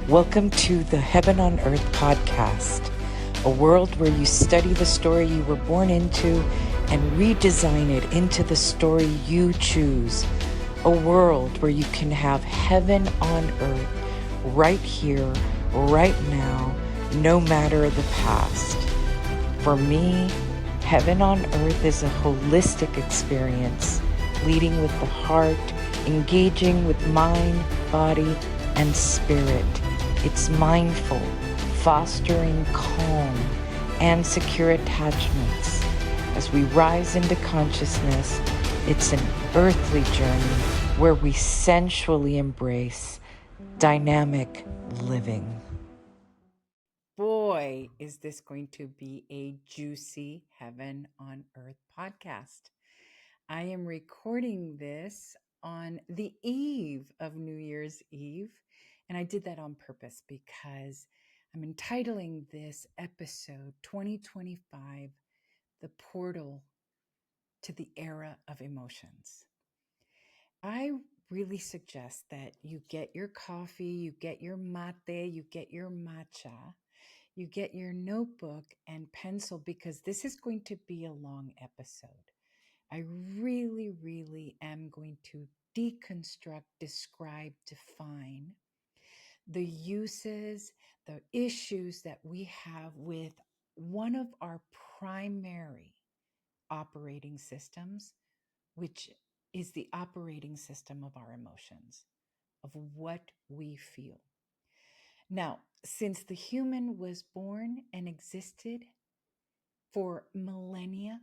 Welcome to the Heaven on Earth podcast, a world where you study the story you were born into and redesign it into the story you choose. A world where you can have heaven on earth right here, right now, no matter the past. For me, heaven on earth is a holistic experience, leading with the heart, engaging with mind, body, and spirit. It's mindful, fostering calm and secure attachments. As we rise into consciousness, it's an earthly journey where we sensually embrace dynamic living. Boy, is this going to be a juicy Heaven on Earth podcast. I am recording this on the eve of New Year's Eve, and I did that on purpose because I'm entitling this episode 2025, The Portal to the Era of Emotions. I really suggest that you get your coffee, you get your mate, you get your matcha, you get your notebook and pencil because this is going to be a long episode. I really am going to deconstruct, describe, define the uses, the issues that we have with one of our primary operating systems, which is the operating system of our emotions, of what we feel. Now, since the human was born and existed for millennia,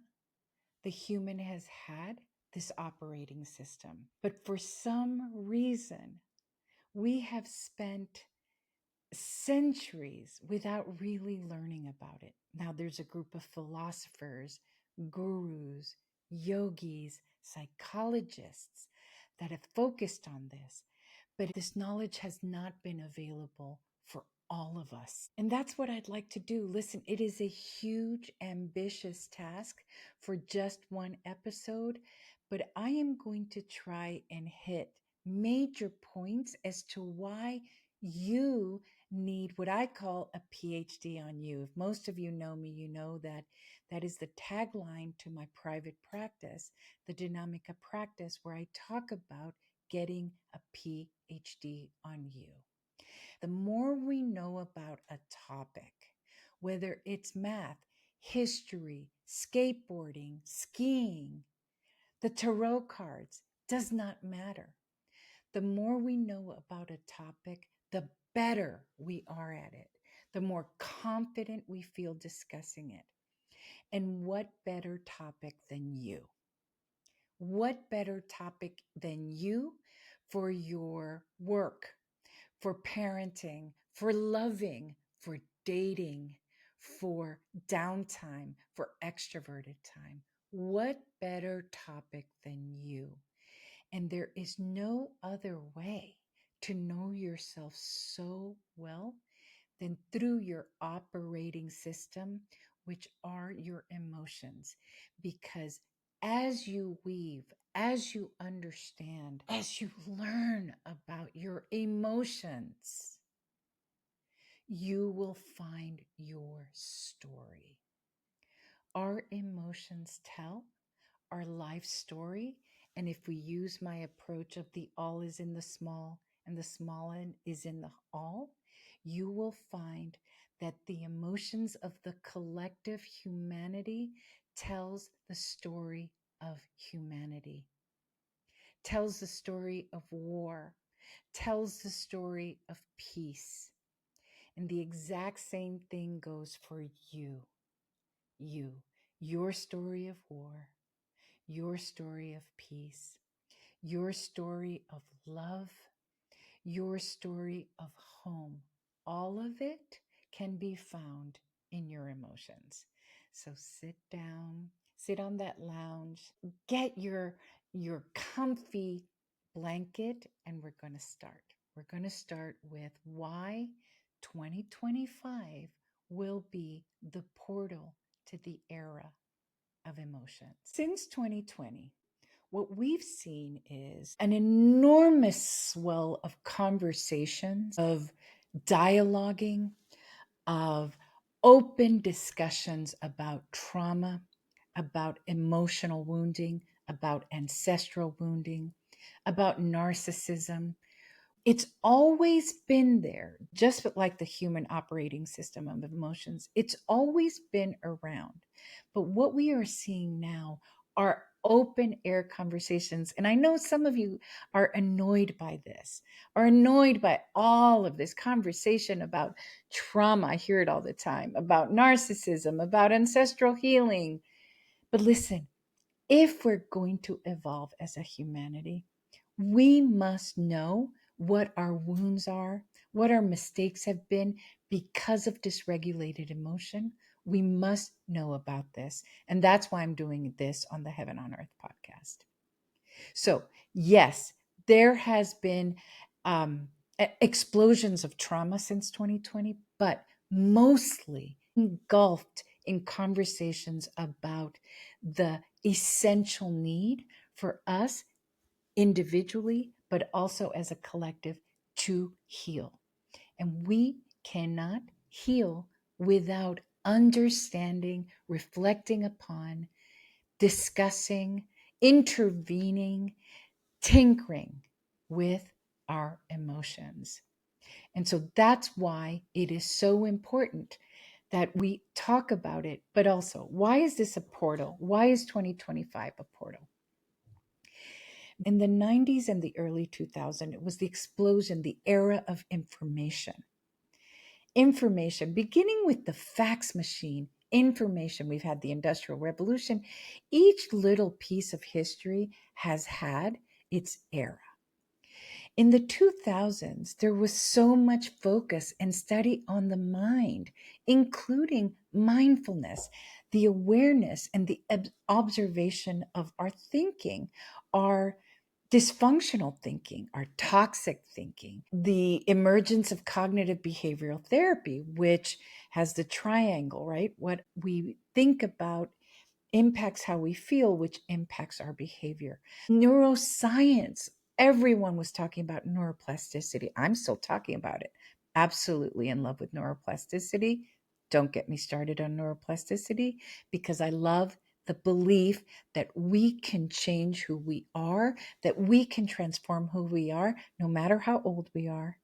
the human has had this operating system. But for some reason, we have spent centuries without really learning about it. Now, there's a group of philosophers, gurus, yogis, psychologists that have focused on this, but this knowledge has not been available for all of us. And that's what I'd like to do. Listen, it is a huge, ambitious task for just one episode, but I am going to try and hit major points as to why you need what I call a PhD on you. If most of you know me, you know that that is the tagline to my private practice, the Dynamica practice, where I talk about getting a PhD on you. The more we know about a topic, whether it's math, history, skateboarding, skiing, the tarot cards, does not matter. The more we know about a topic, the better we are at it, the more confident we feel discussing it. And what better topic than you? What better topic than you for your work, for parenting, for loving, for dating, for downtime, for extroverted time? What better topic than you? And there is no other way to know yourself so well than through your operating system, which are your emotions. Because as you weave, as you understand, as you learn about your emotions, you will find your story. Our emotions tell our life story. And if we use my approach of the all is in the small and the small is in the all, you will find that the emotions of the collective humanity tells the story of humanity, tells the story of war, tells the story of peace. And the exact same thing goes for you, your story of war, your story of peace, your story of love, your story of home. All of it can be found in your emotions. So sit down, sit on that lounge, get your comfy blanket, and we're going to start. We're going to start with why 2025 will be the portal to the era of emotions. Since 2020, what we've seen is an enormous swell of conversations, of dialoguing, of open discussions about trauma, about emotional wounding, about ancestral wounding, about narcissism. It's always been there, just like the human operating system of emotions. It's always been around. But what we are seeing now are open air conversations. And I know some of you are annoyed by this, are annoyed by all of this conversation about trauma. I hear it all the time, about narcissism, about ancestral healing. But listen, if we're going to evolve as a humanity, we must know what our wounds are, what our mistakes have been because of dysregulated emotion. We must know about this. And that's why I'm doing this on the Heaven on Earth podcast. So, yes, there has been explosions of trauma since 2020, but mostly engulfed in conversations about the essential need for us individually, but also as a collective to heal. And we cannot heal without understanding, reflecting upon, discussing, intervening, tinkering with our emotions. And so that's why it is so important that we talk about it, but also, why is this a portal? Why is 2025 a portal? In the 90s and the early 2000s, it was the explosion, the era of information. Information, beginning with the fax machine, information. We've had the Industrial Revolution. Each little piece of history has had its era. In the 2000s, there was so much focus and study on the mind, including mindfulness, the awareness and the observation of our thinking, our dysfunctional thinking, our toxic thinking, the emergence of cognitive behavioral therapy, which has the triangle, right? What we think about impacts how we feel, which impacts our behavior. Neuroscience, everyone was talking about neuroplasticity. I'm still talking about it. Absolutely in love with neuroplasticity. Don't get me started on neuroplasticity because I love the belief that we can change who we are, that we can transform who we are, no matter how old we are,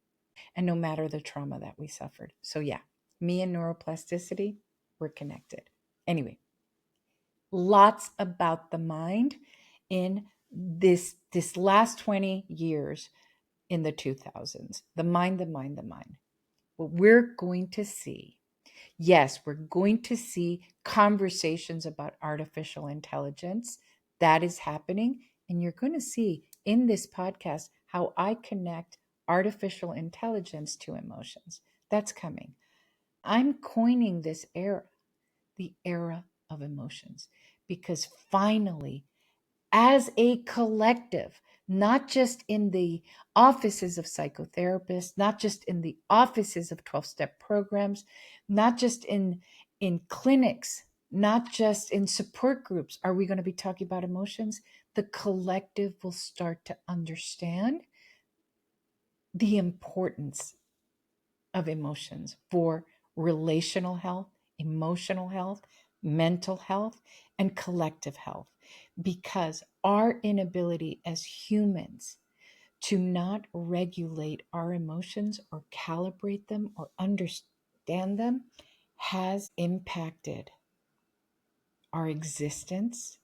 and no matter the trauma that we suffered. So, yeah, me and neuroplasticity, we're connected. Anyway, lots about the mind in this last 20 years in the 2000s. The mind, the mind, the mind. What we're going to see, yes, we're going to see conversations about artificial intelligence. That is happening. And you're going to see in this podcast how I connect artificial intelligence to emotions. That's coming. I'm coining this era, the era of emotions, because finally, as a collective, not just in the offices of psychotherapists, not just in the offices of 12-step programs, not just in clinics, not just in support groups, are we going to be talking about emotions? The collective will start to understand the importance of emotions for relational health, emotional health, mental health, and collective health. Because our inability as humans to not regulate our emotions or calibrate them or understand them has impacted our existence,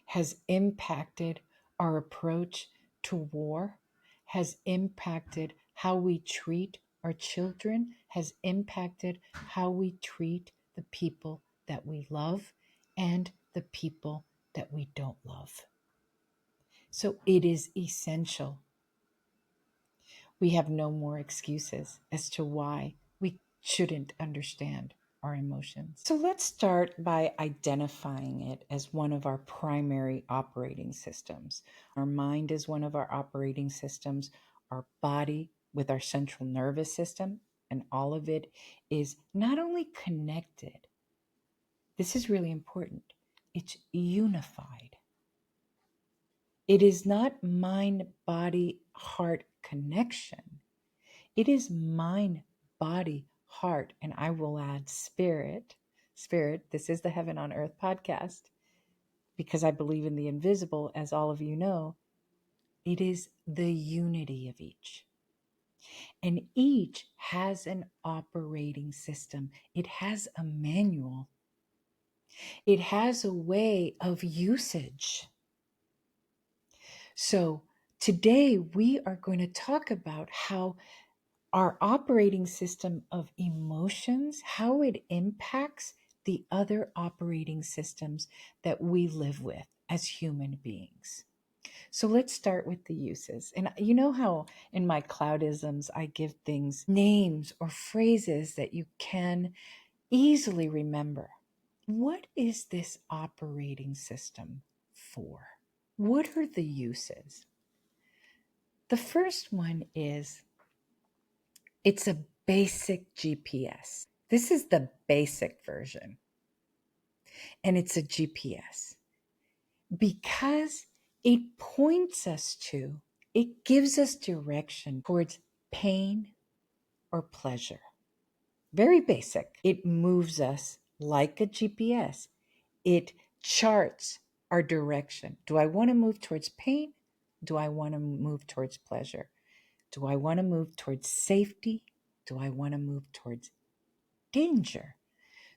has impacted our approach to war, has impacted how we treat our children, has impacted how we treat the people that we love and the people that we don't love. So it is essential. We have no more excuses as to why we shouldn't understand our emotions. So let's start by identifying it as one of our primary operating systems. Our mind is one of our operating systems, our body with our central nervous system, and all of it is not only connected, this is really important, it's unified. It is not mind, body, heart connection. It is mind, body, heart, and I will add spirit. Spirit, this is the Heaven on Earth podcast because I believe in the invisible, as all of you know. It is the unity of each. And each has an operating system. It has a manual. It has a way of usage. So today we are going to talk about how our operating system of emotions, how it impacts the other operating systems that we live with as human beings. So let's start with the uses. And you know how in my cloudisms, I give things names or phrases that you can easily remember. What is this operating system for? What are the uses? The first one is it's a basic GPS. This is the basic version, and it's a GPS because it points us to, it gives us direction towards pain or pleasure. Very basic. It moves us like a GPS. It charts our direction. Do I want to move towards pain? Do I want to move towards pleasure? Do I want to move towards safety? Do I want to move towards danger?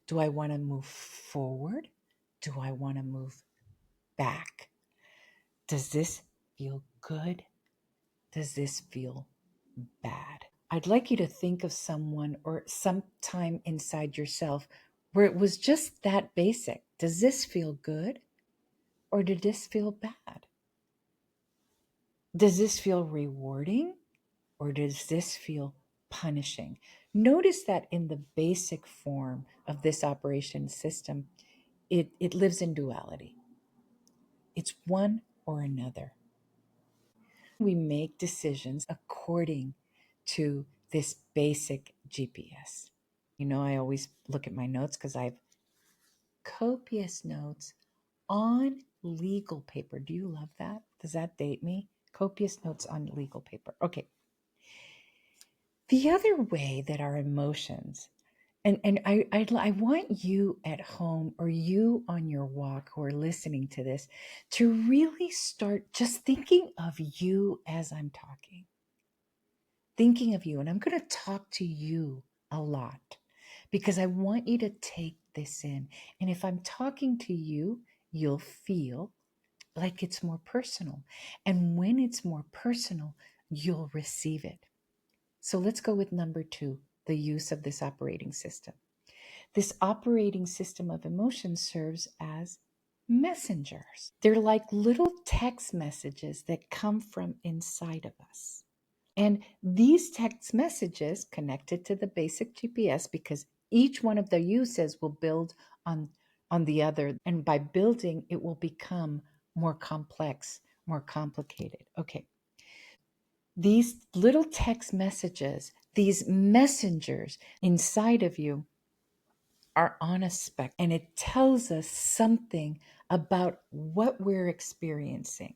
Do I want to move forward? Do I want to move back? Does this feel good? Does this feel bad? I'd like you to think of someone or some time inside yourself where it was just that basic. Does this feel good or did this feel bad? Does this feel rewarding or does this feel punishing? Notice that in the basic form of this operation system, it lives in duality. It's one or another. We make decisions according to this basic GPS. You know, I always look at my notes because I have copious notes on legal paper. Do you love that? Does that date me? Copious notes on legal paper. Okay. The other way that our emotions, and I want you at home or you on your walk who are listening to this to really start just thinking of you as I'm talking. Thinking of you. And I'm going to talk to you a lot because I want you to take this in. And if I'm talking to you, you'll feel like it's more personal. And when it's more personal, you'll receive it. So let's go with number 2, the use of this operating system. This operating system of emotion serves as messengers. They're like little text messages that come from inside of us. And these text messages connected to the basic GPS because each one of the uses will build on the other. And by building, it will become more complex, more complicated. Okay. These little text messages, these messengers inside of you are on a spectrum, and it tells us something about what we're experiencing,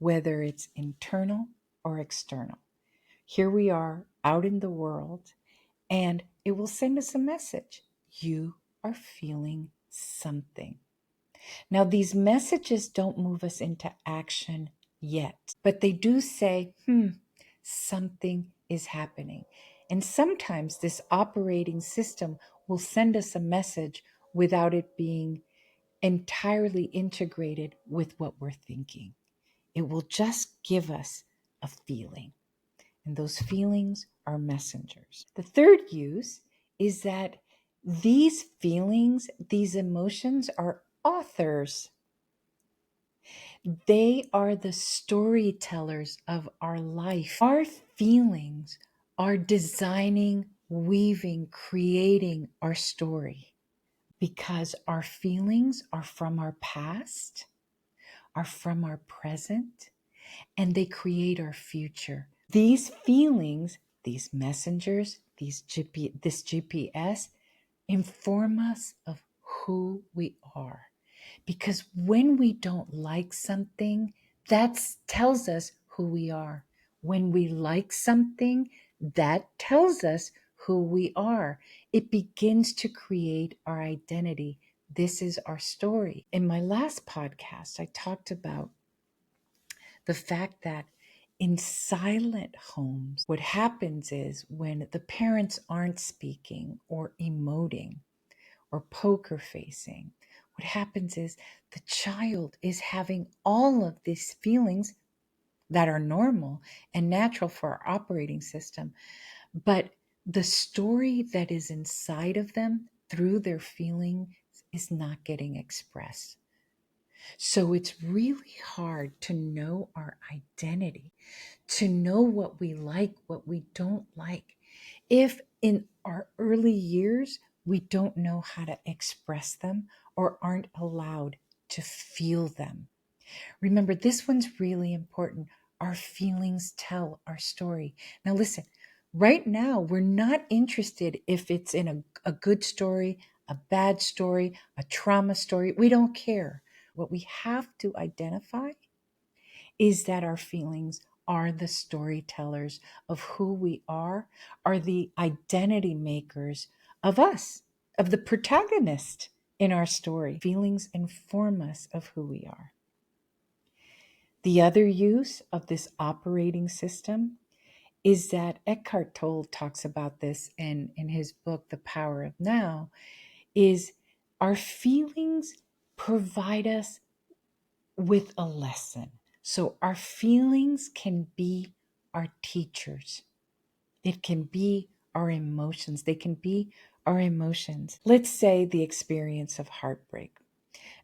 whether it's internal or external. Here we are out in the world, and it will send us a message. You are feeling something. Now, these messages don't move us into action yet, but they do say, something is happening. And sometimes this operating system will send us a message without it being entirely integrated with what we're thinking. It will just give us a feeling. And those feelings are messengers. The third use is that these feelings, these emotions are authors. They are the storytellers of our life. Our feelings are designing, weaving, creating our story because our feelings are from our past, are from our present, and they create our future. These feelings, these messengers, this GPS inform us of who we are. Because when we don't like something, that tells us who we are. When we like something, That tells us who we are. It begins to create our identity. This is our story. In my last podcast, I talked about the fact that in silent homes, what happens is when the parents aren't speaking or emoting or poker facing, what happens is the child is having all of these feelings that are normal and natural for our operating system. But the story that is inside of them through their feelings is not getting expressed. So it's really hard to know our identity, to know what we like, what we don't like. If in our early years, we don't know how to express them or aren't allowed to feel them. Remember, this one's really important. Our feelings tell our story. Now, listen, right now, we're not interested if it's in a good story, a bad story, a trauma story. We don't care. What we have to identify is that our feelings are the storytellers of who we are the identity makers of us, of the protagonist in our story. Feelings inform us of who we are. The other use of this operating system is that Eckhart Tolle talks about this in his book, The Power of Now, is our feelings provide us with a lesson. So our feelings can be our teachers. It can be our emotions. They can be our emotions. Let's say the experience of heartbreak.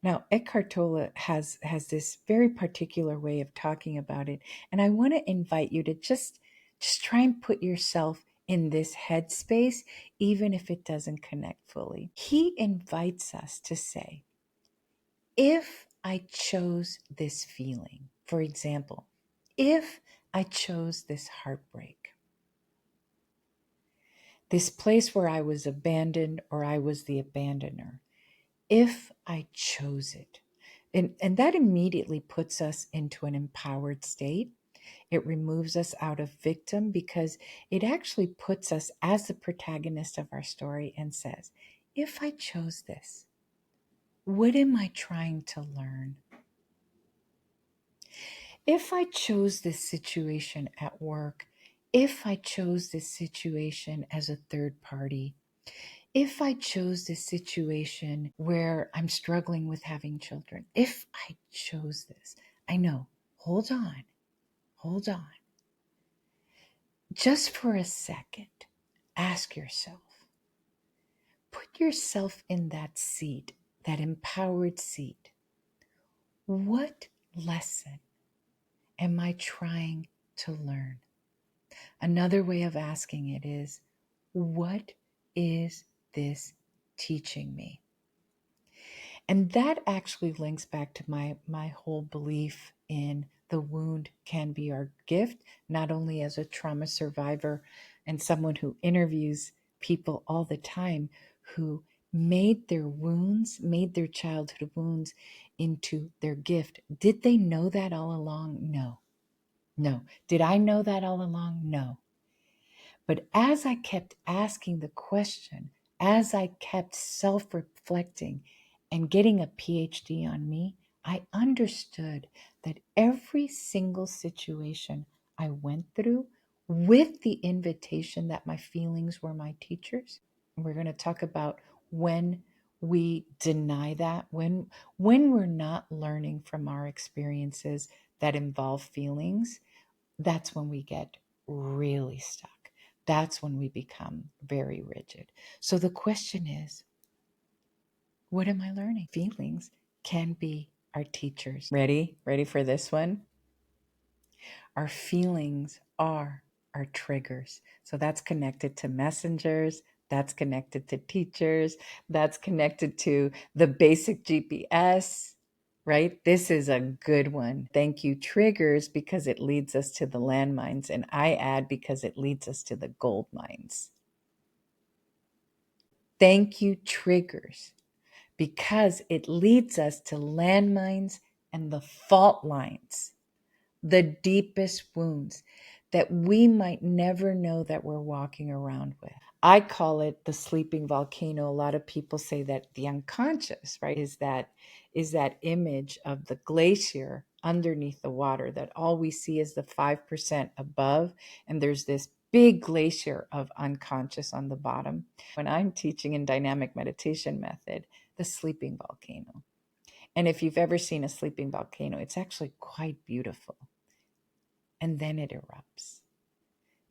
Now, Eckhart Tolle has this very particular way of talking about it, and I want to invite you to just try and put yourself in this headspace, even if it doesn't connect fully. He invites us to say, if I chose this feeling, for example, if I chose this heartbreak, this place where I was abandoned or I was the abandoner, if I chose it, and that immediately puts us into an empowered state. It removes us out of victim because it actually puts us as the protagonist of our story and says, if I chose this, what am I trying to learn? If I chose this situation at work, if I chose this situation as a third party, if I chose this situation where I'm struggling with having children, if I chose this, I know, hold on. Just for a second, ask yourself, put yourself in that seat, that empowered seat. What lesson am I trying to learn? Another way of asking it is, what is this teaching me? And that actually links back to my whole belief in the wound can be our gift, not only as a trauma survivor and someone who interviews people all the time who made their wounds, made their childhood wounds into their gift. Did they know that all along? No. Did I know that all along? No. But as I kept asking the question, as I kept self-reflecting and getting a PhD on me, I understood that every single situation I went through with the invitation that my feelings were my teachers. We're going to talk about when we deny that, when we're not learning from our experiences that involve feelings, that's when we get really stuck. That's when we become very rigid. So the question is, what am I learning? Feelings can be our teachers. Ready? Ready for this one? Our feelings are our triggers. So that's connected to messengers. That's connected to teachers. That's connected to the basic GPS, right? This is a good one. Thank you, triggers, because it leads us to the landmines. And I add because it leads us to the gold mines. Thank you, triggers, because it leads us to landmines and the fault lines, the deepest wounds. that we might never know that we're walking around with. I call it the sleeping volcano. A lot of people say that the unconscious, right, is that image of the glacier underneath the water, that all we see is the 5% above, and there's this big glacier of unconscious on the bottom. When I'm teaching in dynamic meditation method, the sleeping volcano. And if you've ever seen a sleeping volcano, it's actually quite beautiful. And then it erupts.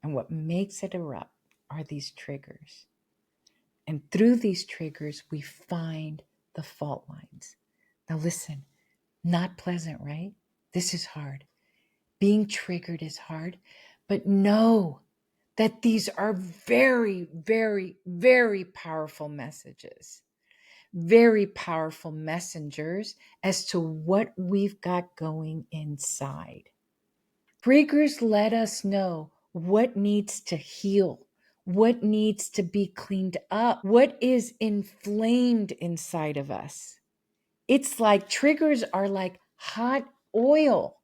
And what makes it erupt are these triggers. And through these triggers, we find the fault lines. Now, listen, not pleasant, right? This is hard. Being triggered is hard, but know that these are very, very, very powerful messages, very powerful messengers as to what we've got going inside. Triggers let us know what needs to heal, what needs to be cleaned up, what is inflamed inside of us. It's like triggers are like hot oil.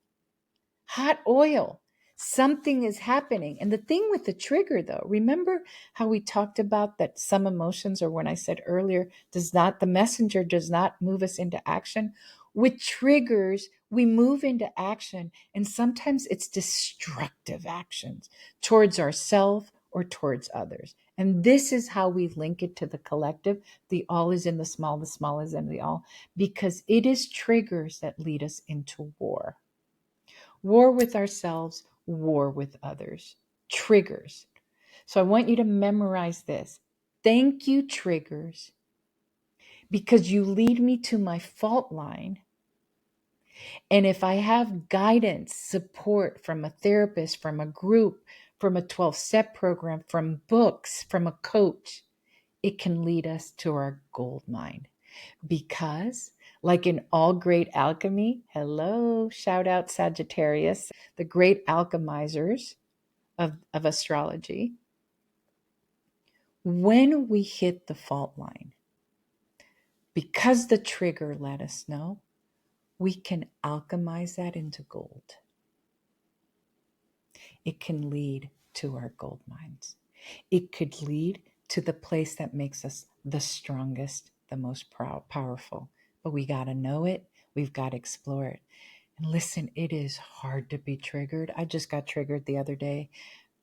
Hot oil. Something is happening. And the thing with the trigger, though, remember how we talked about that some emotions, or when I said earlier, the messenger does not move us into action? With triggers, we move into action, and sometimes it's destructive actions towards ourselves or towards others. And this is how we link it to the collective. The all is in the small is in the all, because it is triggers that lead us into war. War with ourselves, war with others. Triggers. So I want you to memorize this. Thank you, triggers, because you lead me to my fault line. And if I have guidance, support from a therapist, from a group, from a 12-step program, from books, from a coach, it can lead us to our gold mine. Because, like in all great alchemy, hello, shout out Sagittarius, the great alchemizers of astrology, when we hit the fault line, because the trigger let us know, we can alchemize that into gold. It can lead to our gold mines. It could lead to the place that makes us the strongest, the most powerful. But we got to know it. We've got to explore it. And listen, it is hard to be triggered. I just got triggered the other day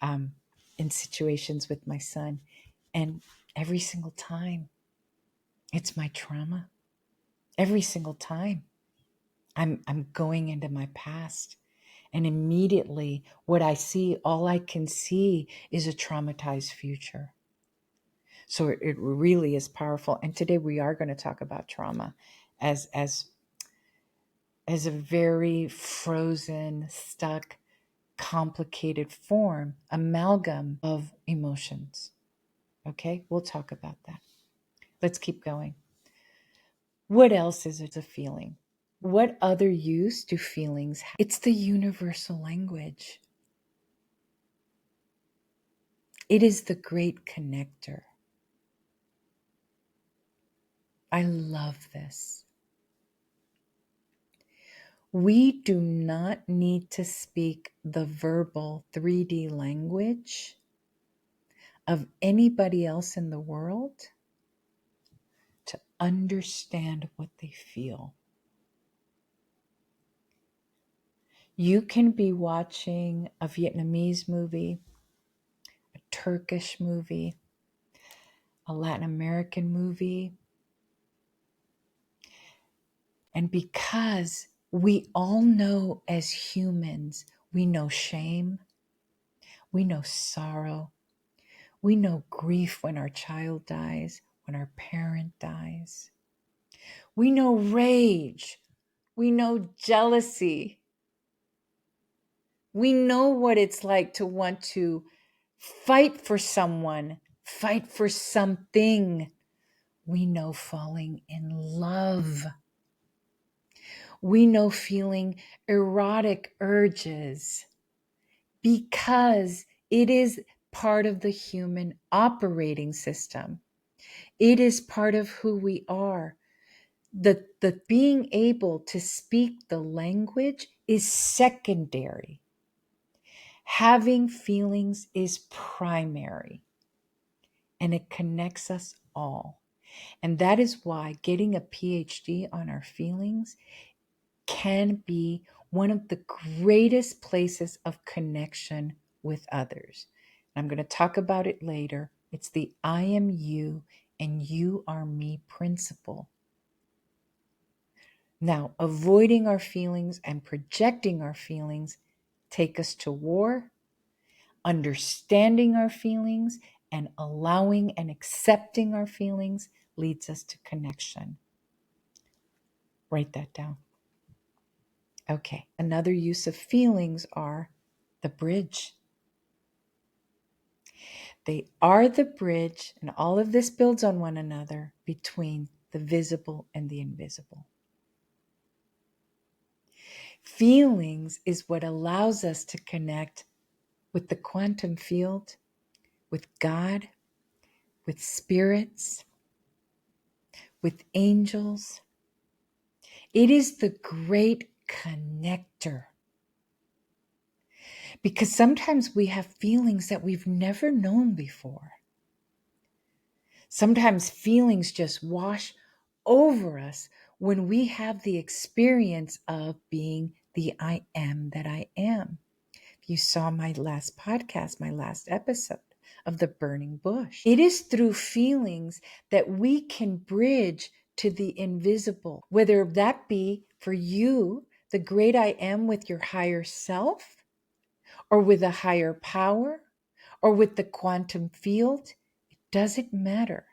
in situations with my son. And every single time, it's my trauma. Every single time, I'm going into my past. And immediately what I see, all I can see is a traumatized future. So it really is powerful. And today we are going to talk about trauma as a very frozen, stuck, complicated form, amalgam of emotions. Okay, we'll talk about that. Let's keep going. What else is it a feeling? What other use do feelings have? It's the universal language. It is the great connector. I love this. We do not need to speak the verbal 3D language of anybody else in the world to understand what they feel. You can be watching a Vietnamese movie, a Turkish movie, a Latin American movie, and because we all know as humans, we know shame, we know sorrow, we know grief when our child dies, when our parent dies. We know rage, we know jealousy. We know what it's like to want to fight for someone, fight for something. We know falling in love. We know feeling erotic urges because it is part of the human operating system. It is part of who we are. The being able to speak the language is secondary. Having feelings is primary, and it connects us all. And that is why getting a PhD on our feelings can be one of the greatest places of connection with others. I'm going to talk about it later. It's the I am you and you are me principle. Now, avoiding our feelings and projecting our feelings take us to war. Understanding our feelings and allowing and accepting our feelings leads us to connection. Write that down. Okay, another use of feelings are the bridge. They are the bridge, and all of this builds on one another, between the visible and the invisible. Feelings is what allows us to connect with the quantum field, with God, with spirits, with angels. It is the great connector. Because sometimes we have feelings that we've never known before. Sometimes feelings just wash over us when we have the experience of being the I am that I am. If you saw my last podcast, my last episode of the burning bush, it is through feelings that we can bridge to the invisible, whether that be for you, the great I am with your higher self, or with a higher power, or with the quantum field. It doesn't matter.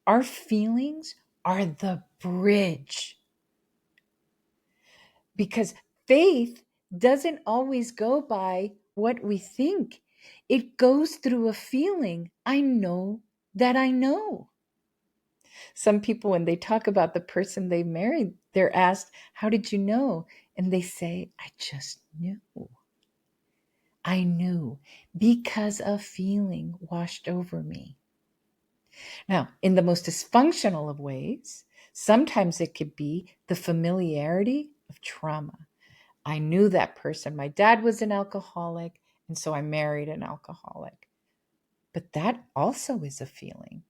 Our feelings are the bridge. Because faith doesn't always go by what we think. It goes through a feeling. I know that I know. Some people, when they talk about the person they married, they're asked, how did you know? And they say, I just knew. I knew because a feeling washed over me. Now, in the most dysfunctional of ways, sometimes it could be the familiarity of trauma. I knew that person. My dad was an alcoholic, and so I married an alcoholic. But that also is a feeling.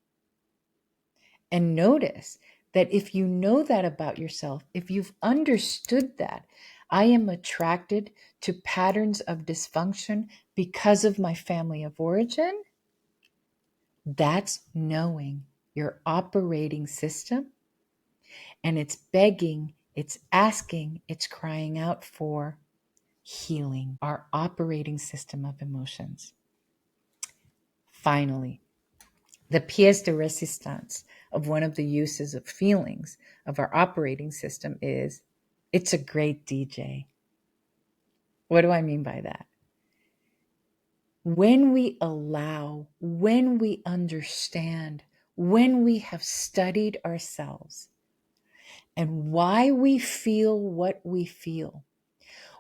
And notice that if you know that about yourself, if you've understood that, I am attracted to patterns of dysfunction because of my family of origin, that's knowing your operating system, and it's begging, it's asking, it's crying out for healing, our operating system of emotions. Finally, the pièce de résistance of one of the uses of feelings of our operating system is it's a great DJ. What do I mean by that? When we allow, when we understand, when we have studied ourselves and why we feel what we feel,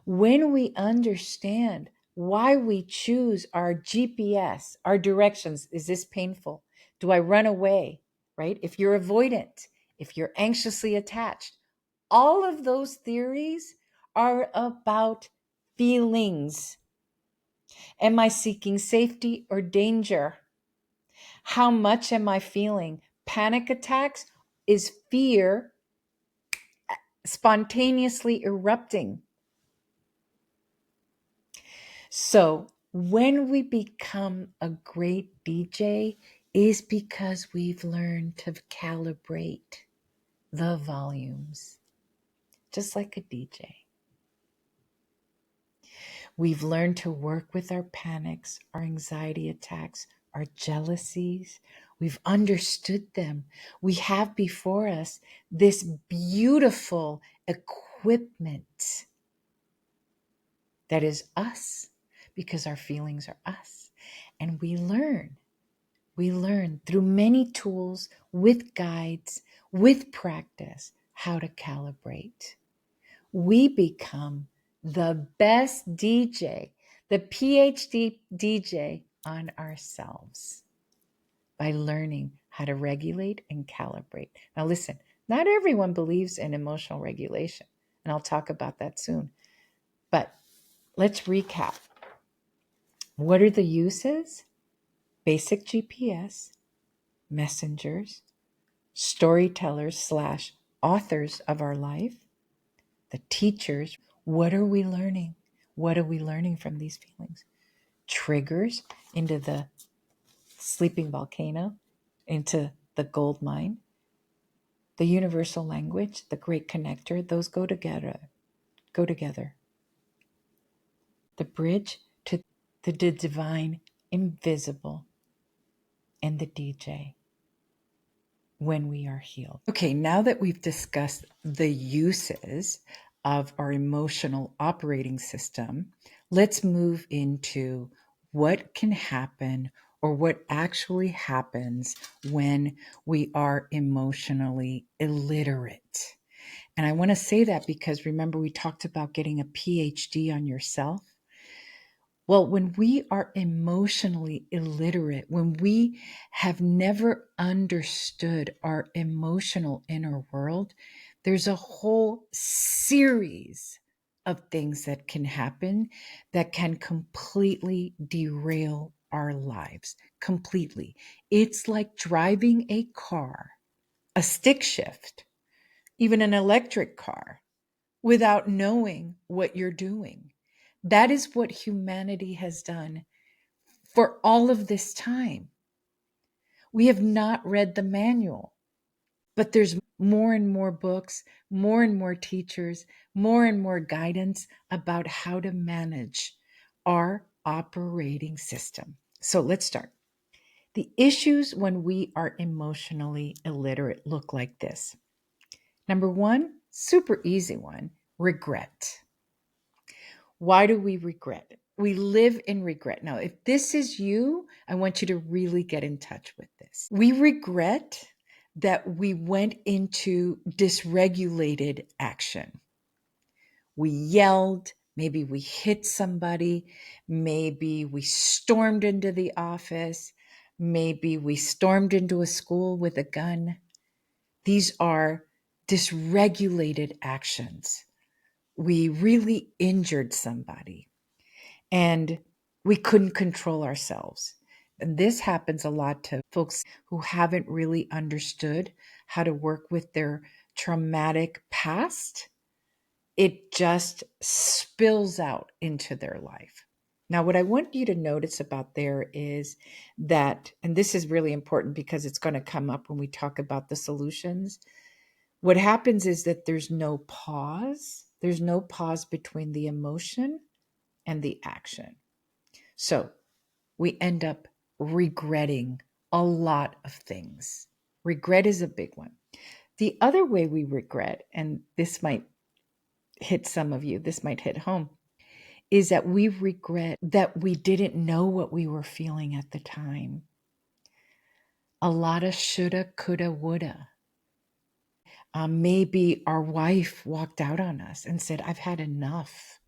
when we understand why we choose our GPS, our directions, is this painful? Do I run away, right? If you're avoidant, if you're anxiously attached, all of those theories are about feelings. Am I seeking safety or danger? How much am I feeling? Panic attacks is fear spontaneously erupting. So when we become a great DJ is because we've learned to calibrate the volumes, just like a DJ. We've learned to work with our panics, our anxiety attacks, our jealousies. We've understood them. We have before us this beautiful equipment that is us, because our feelings are us. And we learn through many tools, with guides, with practice, how to calibrate. We become the best DJ, the PhD DJ on ourselves by learning how to regulate and calibrate. Now listen, not everyone believes in emotional regulation, and I'll talk about that soon. But let's recap. What are the uses? Basic GPS, messengers, storytellers slash authors of our life, the teachers. What are we learning? What are we learning from these feelings? Triggers into the sleeping volcano, into the gold mine, the universal language, the great connector, those go together. Go together. The bridge to the divine, invisible, and the DJ when we are healed. Okay, now that we've discussed the uses of our emotional operating system, let's move into what can happen or what actually happens when we are emotionally illiterate. And I want to say that because remember, we talked about getting a PhD on yourself. Well, when we are emotionally illiterate, when we have never understood our emotional inner world, there's a whole series of things that can happen that can completely derail our lives. Completely. It's like driving a car, a stick shift, even an electric car, without knowing what you're doing. That is what humanity has done for all of this time. We have not read the manual, but there's more and more books, more and more teachers, more and more guidance about how to manage our operating system. So let's start. The issues when we are emotionally illiterate look like this. Number one, super easy one, regret. Why do we regret? We live in regret. Now, if this is you, I want you to really get in touch with this. We regret that we went into dysregulated action. We yelled, maybe we hit somebody, maybe we stormed into the office, maybe we stormed into a school with a gun. These are dysregulated actions. We really injured somebody and we couldn't control ourselves. And this happens a lot to folks who haven't really understood how to work with their traumatic past. It just spills out into their life. Now, what I want you to notice about there is that, and this is really important because it's going to come up when we talk about the solutions. What happens is that there's no pause. There's no pause between the emotion and the action. So we end up regretting a lot of things. Regret is a big one. The other way we regret, and this might hit some of you, this might hit home, is that we regret that we didn't know what we were feeling at the time. A lot of shoulda, coulda, woulda. Maybe our wife walked out on us and said, I've had enough.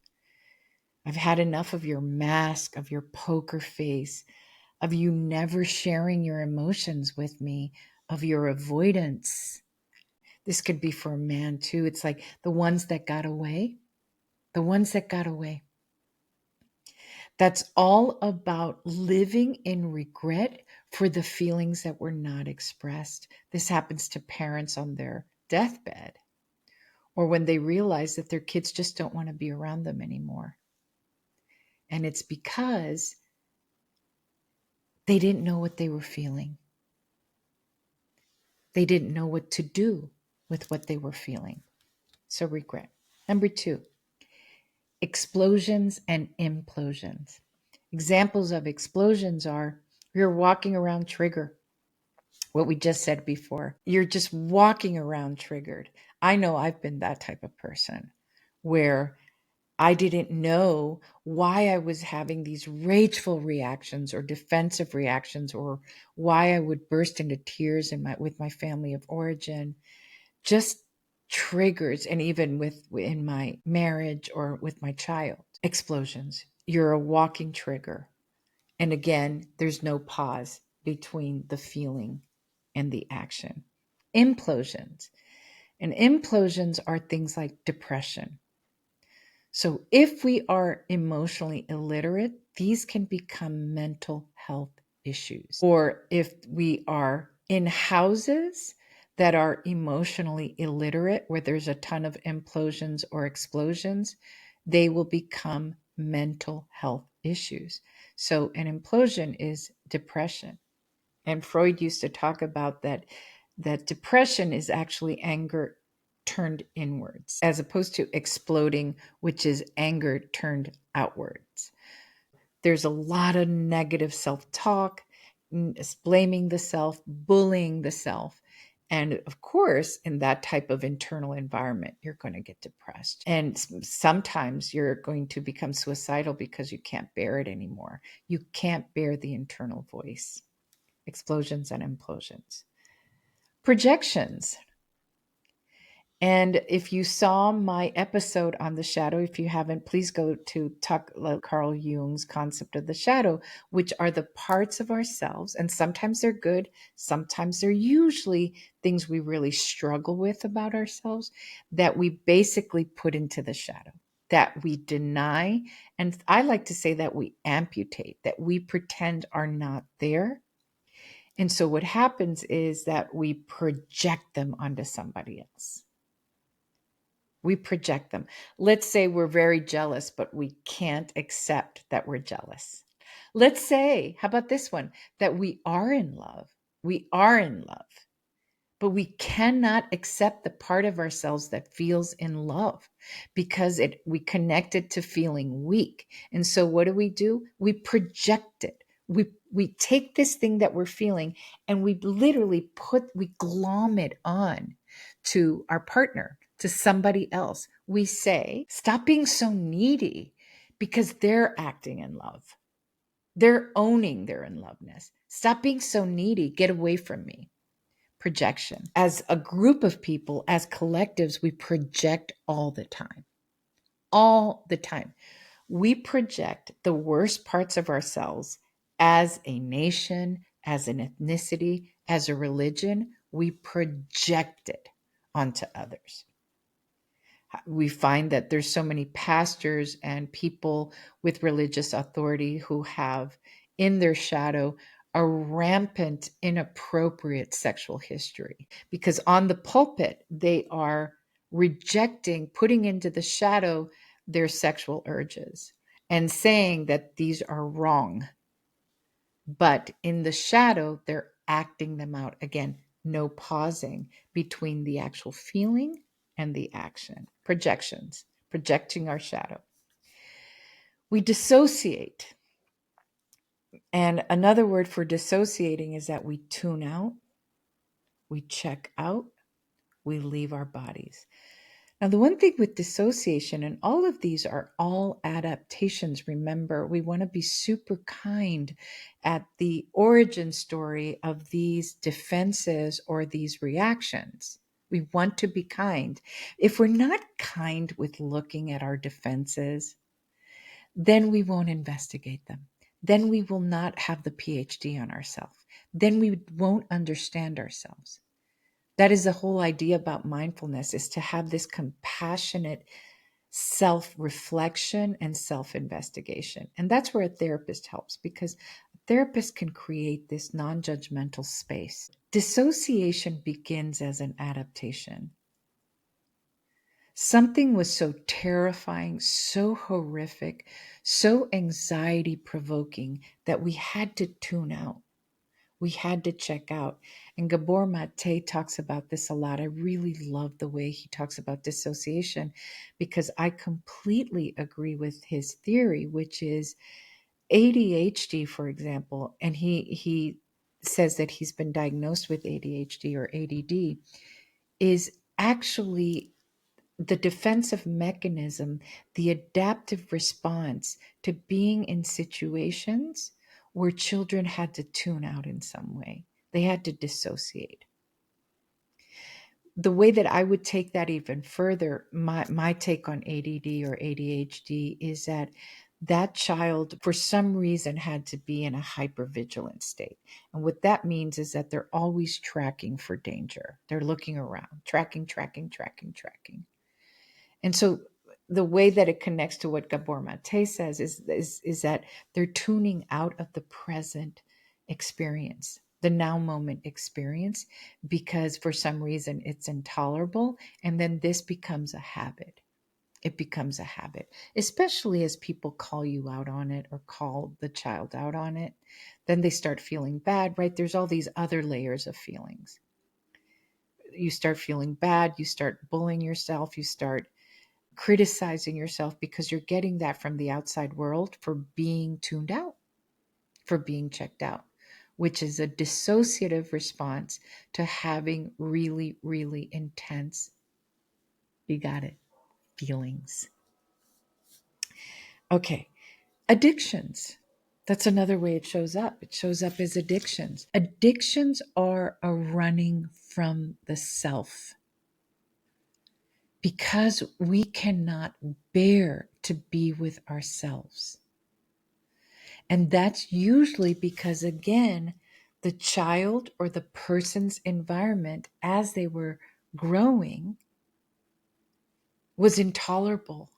I've had enough of your mask, of your poker face, of you never sharing your emotions with me, of your avoidance. This could be for a man too. It's like the ones that got away, the ones that got away. That's all about living in regret for the feelings that were not expressed. This happens to parents on their deathbed or when they realize that their kids just don't want to be around them anymore. And it's because they didn't know what they were feeling. They didn't know what to do with what they were feeling. So regret. Number two, explosions and implosions. Examples of explosions are you're walking around trigger. What we just said before. You're just walking around triggered. I know I've been that type of person where I didn't know why I was having these rageful reactions or defensive reactions or why I would burst into tears with my family of origin. Just triggers, and even in my marriage or with my child. Explosions. You're a walking trigger. And again, there's no pause between the feeling and the action. Implosions. And implosions are things like depression. So if we are emotionally illiterate, these can become mental health issues. Or if we are in houses that are emotionally illiterate, where there's a ton of implosions or explosions, they will become mental health issues. So an implosion is depression. And Freud used to talk about that depression is actually anger turned inwards, as opposed to exploding, which is anger turned outwards. There's a lot of negative self-talk, blaming the self, bullying the self. And of course, in that type of internal environment, you're going to get depressed. And sometimes you're going to become suicidal because you can't bear it anymore. You can't bear the internal voice. Explosions and implosions. Projections. And if you saw my episode on the shadow, if you haven't, please go to Carl Jung's concept of the shadow, which are the parts of ourselves. And sometimes they're good. Sometimes they're usually things we really struggle with about ourselves that we basically put into the shadow, that we deny. And I like to say that we amputate, that we pretend are not there. And so what happens is that we project them onto somebody else. We project them. Let's say we're very jealous, but we can't accept that we're jealous. Let's say, how about this one, that we are in love. We are in love, but we cannot accept the part of ourselves that feels in love because we connect it to feeling weak. And so what do? We project it. We take this thing that we're feeling and we literally we glom it on to our partner, to somebody else. We say, stop being so needy because they're acting in love. They're owning their in loveness. Stop being so needy. Get away from me. Projection. As a group of people, as collectives, we project all the time. All the time. We project the worst parts of ourselves as a nation, as an ethnicity, as a religion. We project it onto others. We find that there's so many pastors and people with religious authority who have in their shadow a rampant, inappropriate sexual history, because on the pulpit, they are rejecting, putting into the shadow their sexual urges and saying that these are wrong. But in the shadow, they're acting them out. Again, no pausing between the actual feeling and the action. Projections, projecting our shadow. We dissociate. And another word for dissociating is that we tune out, we check out, we leave our bodies. Now, the one thing with dissociation, and all of these are all adaptations, remember, we want to be super kind at the origin story of these defenses or these reactions. We want to be kind. If we're not kind with looking at our defenses, then we won't investigate them. Then we will not have the PhD on ourselves. Then we won't understand ourselves. That is the whole idea about mindfulness, is to have this compassionate self-reflection and self-investigation. And that's where a therapist helps, because a therapist can create this non-judgmental space. Dissociation begins as an adaptation. Something was so terrifying, so horrific, so anxiety provoking that we had to tune out. We had to check out. And Gabor Mate talks about this a lot. I really love the way he talks about dissociation, because I completely agree with his theory, which is ADHD, for example. And he says that he's been diagnosed with ADHD or ADD, is actually the defensive mechanism, the adaptive response to being in situations where children had to tune out in some way. They had to dissociate. The way that I would take that even further, my take on ADD or ADHD is that that child, for some reason, had to be in a hypervigilant state. And what that means is that they're always tracking for danger. They're looking around, tracking. And so the way that it connects to what Gabor Mate says is that they're tuning out of the present experience, the now moment experience, because for some reason it's intolerable. And then this becomes a habit. It becomes a habit, especially as people call you out on it or call the child out on it. Then they start feeling bad, right? There's all these other layers of feelings. You start feeling bad, you start bullying yourself, you start criticizing yourself because you're getting that from the outside world for being tuned out, for being checked out, which is a dissociative response to having really, really intense, you got it, feelings. Okay, addictions. That's another way it shows up. It shows up as addictions. Addictions are a running from the self because we cannot bear to be with ourselves. And that's usually because, again, the child or the person's environment as they were growing was intolerable.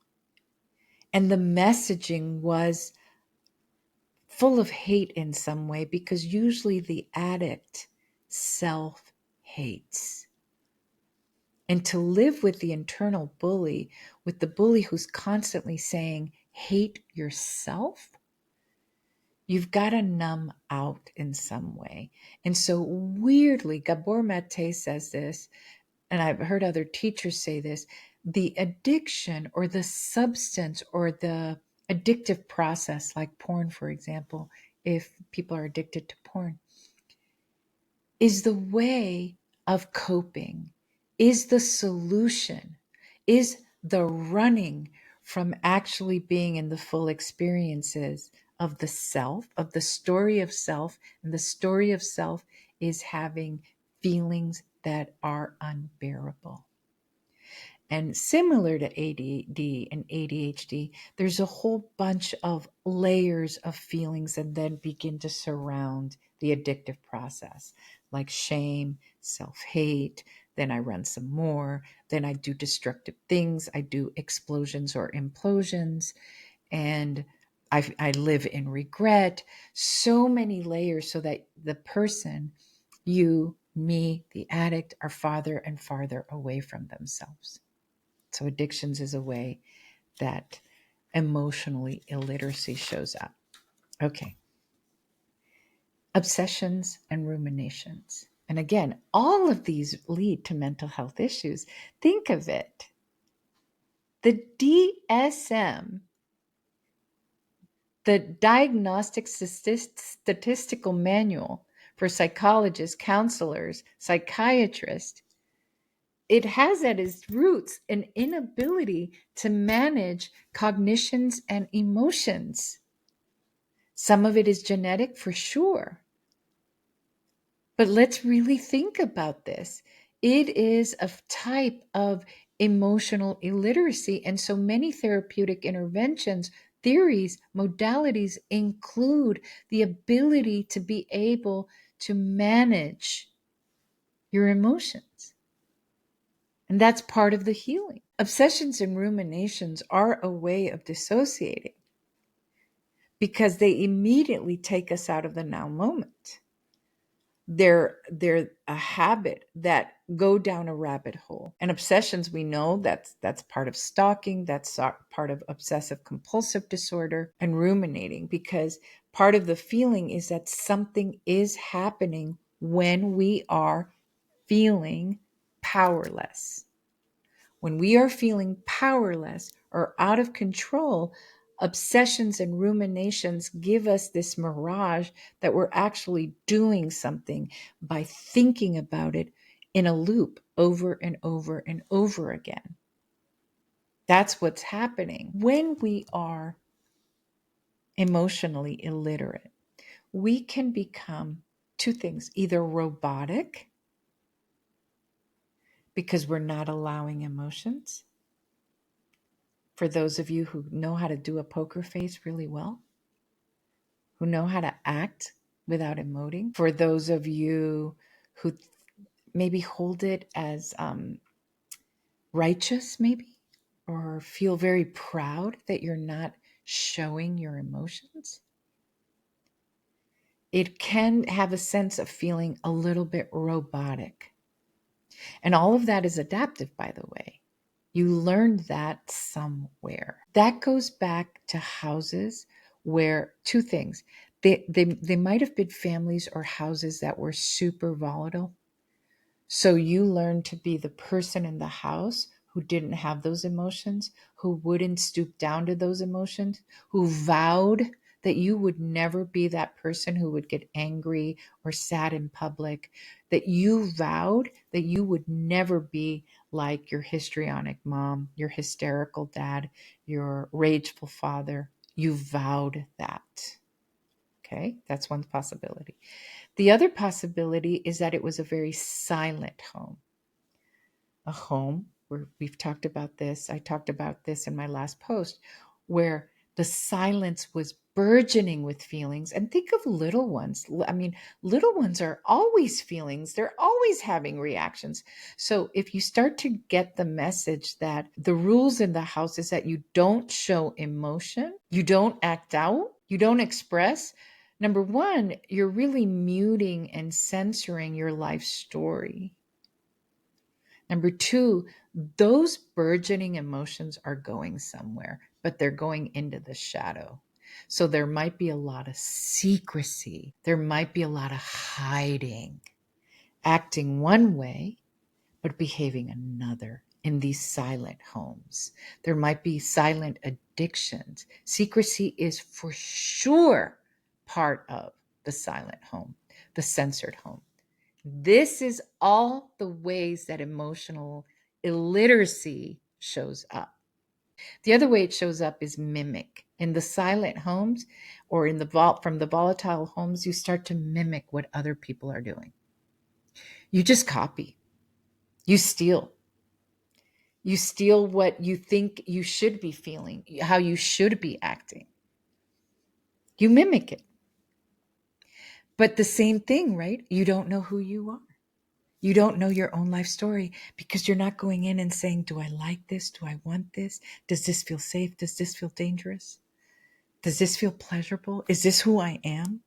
And the messaging was full of hate in some way because usually the addict self hates. And to live with the internal bully, with the bully who's constantly saying, hate yourself, you've got to numb out in some way. And so weirdly, Gabor Mate says this, and I've heard other teachers say this, the addiction or the substance or the addictive process, like porn, for example, if people are addicted to porn, is the way of coping, is the solution, is the running from actually being in the full experiences of the self, of the story of self. And the story of self is having feelings that are unbearable. And similar to ADD and ADHD, there's a whole bunch of layers of feelings that then begin to surround the addictive process, like shame, self-hate. Then I run some more. Then I do destructive things. I do explosions or implosions. And I live in regret. So many layers so that the person, you, me, the addict, are farther and farther away from themselves. So addictions is a way that emotionally illiteracy shows up. Okay. Obsessions and ruminations. And again, all of these lead to mental health issues. Think of it. The DSM, the Diagnostic Statistical Manual for psychologists, counselors, psychiatrists, it has at its roots an inability to manage cognitions and emotions. Some of it is genetic for sure. But let's really think about this. It is a type of emotional illiteracy. And so many therapeutic interventions, theories, modalities include the ability to be able to manage your emotions. And that's part of the healing. Obsessions and ruminations are a way of dissociating because they immediately take us out of the now moment. They're a habit that go down a rabbit hole. And obsessions, we know that's part of stalking, that's part of obsessive compulsive disorder, and ruminating, because part of the feeling is that something is happening when we are feeling powerless. When we are feeling powerless or out of control, obsessions and ruminations give us this mirage that we're actually doing something by thinking about it in a loop over and over and over again. That's what's happening when we are emotionally illiterate. We can become two things: either robotic, because we're not allowing emotions. For those of you who know how to do a poker face really well, who know how to act without emoting, for those of you who maybe hold it as righteous, maybe, or feel very proud that you're not showing your emotions. It can have a sense of feeling a little bit robotic. And all of that is adaptive, by the way. You learned that somewhere. That goes back to houses where two things. They might have been families or houses that were super volatile. So you learned to be the person in the house who didn't have those emotions, who wouldn't stoop down to those emotions, who vowed that you would never be that person who would get angry or sad in public, that you vowed that you would never be like your histrionic mom, your hysterical dad, your rageful father. You vowed that. Okay, that's one possibility. The other possibility is that it was a very silent home, a home where we've talked about this. I talked about this in my last post, where the silence was burgeoning with feelings. And think of little ones. I mean, little ones are always feelings, they're always having reactions. So if you start to get the message that the rules in the house is that you don't show emotion, you don't act out, you don't express. Number one, you're really muting and censoring your life story. Number two, those burgeoning emotions are going somewhere, but they're going into the shadow. So there might be a lot of secrecy. There might be a lot of hiding, acting one way, but behaving another in these silent homes. There might be silent addictions. Secrecy is for sure part of the silent home, the censored home. This is all the ways that emotional illiteracy shows up. The other way it shows up is mimic. In the silent homes or in the from the volatile homes, you start to mimic what other people are doing. You just copy. You steal. You steal what you think you should be feeling, how you should be acting. You mimic it. But the same thing, right? You don't know who you are. You don't know your own life story because you're not going in and saying, do I like this? Do I want this? Does this feel safe? Does this feel dangerous? Does this feel pleasurable? Is this who I am?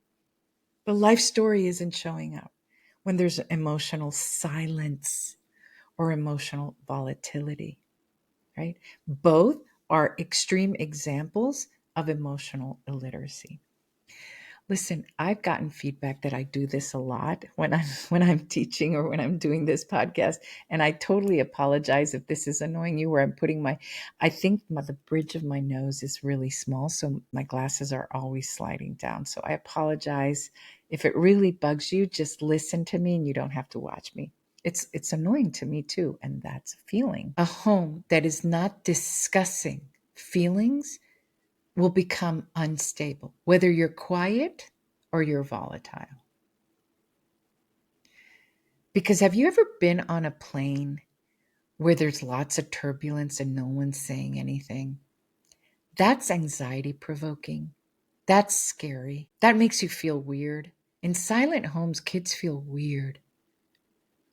The life story isn't showing up when there's emotional silence or emotional volatility, right? Both are extreme examples of emotional illiteracy. Listen, I've gotten feedback that I do this a lot when I'm teaching or when I'm doing this podcast, and I totally apologize if this is annoying you. Where I'm putting I think the bridge of my nose is really small, so my glasses are always sliding down. So I apologize if it really bugs you. Just listen to me, and you don't have to watch me. It's annoying to me too, and that's a feeling. A home that is not discussing feelings will become unstable, whether you're quiet or you're volatile. Because have you ever been on a plane where there's lots of turbulence and no one's saying anything? That's anxiety provoking. That's scary. That makes you feel weird. In silent homes, kids feel weird.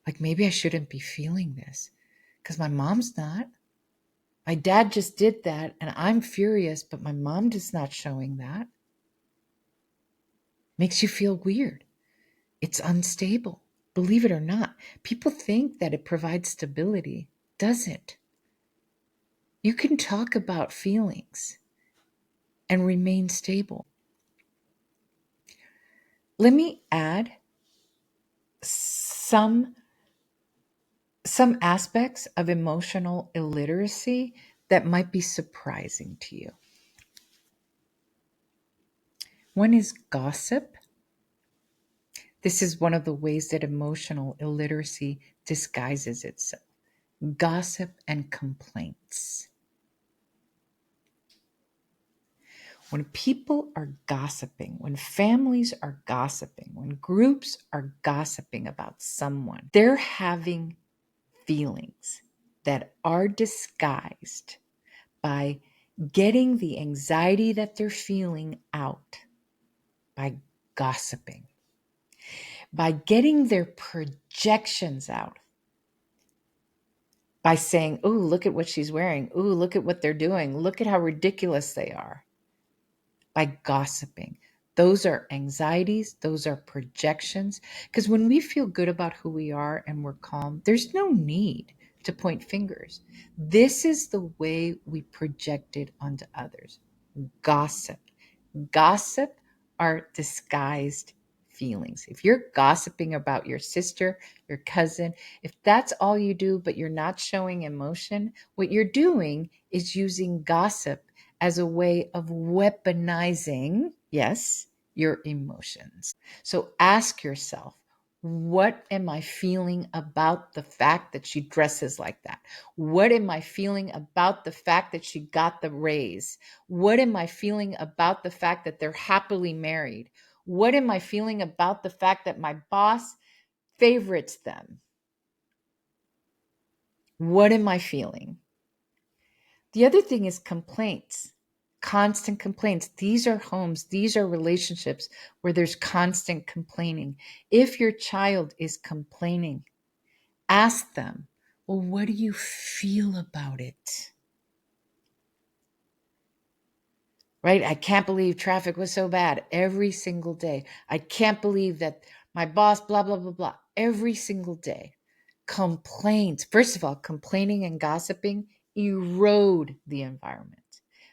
Like maybe I shouldn't be feeling this because my mom's not. My dad just did that and I'm furious, but my mom is not showing that. Makes you feel weird. It's unstable. Believe it or not, people think that it provides stability. Doesn't. You can talk about feelings and remain stable. Let me add some aspects of emotional illiteracy that might be surprising to you. One is gossip. This is one of the ways that emotional illiteracy disguises itself. Gossip and complaints. When people are gossiping, when families are gossiping, when groups are gossiping about someone, they're having feelings that are disguised by getting the anxiety that they're feeling out by gossiping, by getting their projections out by saying, "Ooh, look at what she's wearing. Ooh, look at what they're doing. Look at how ridiculous they are." By gossiping. Those are anxieties, those are projections. Because when we feel good about who we are and we're calm, there's no need to point fingers. This is the way we project it onto others. Gossip. Gossip are disguised feelings. If you're gossiping about your sister, your cousin, if that's all you do, but you're not showing emotion, what you're doing is using gossip as a way of weaponizing, yes, your emotions. So ask yourself, what am I feeling about the fact that she dresses like that? What am I feeling about the fact that she got the raise? What am I feeling about the fact that they're happily married? What am I feeling about the fact that my boss favorites them? What am I feeling? The other thing is complaints, constant complaints. These are homes, these are relationships where there's constant complaining. If your child is complaining, ask them, well, what do you feel about it? Right? I can't believe traffic was so bad every single day. I can't believe that my boss, blah, blah, blah, blah, every single day. Complaints. First of all, complaining and gossiping erode the environment.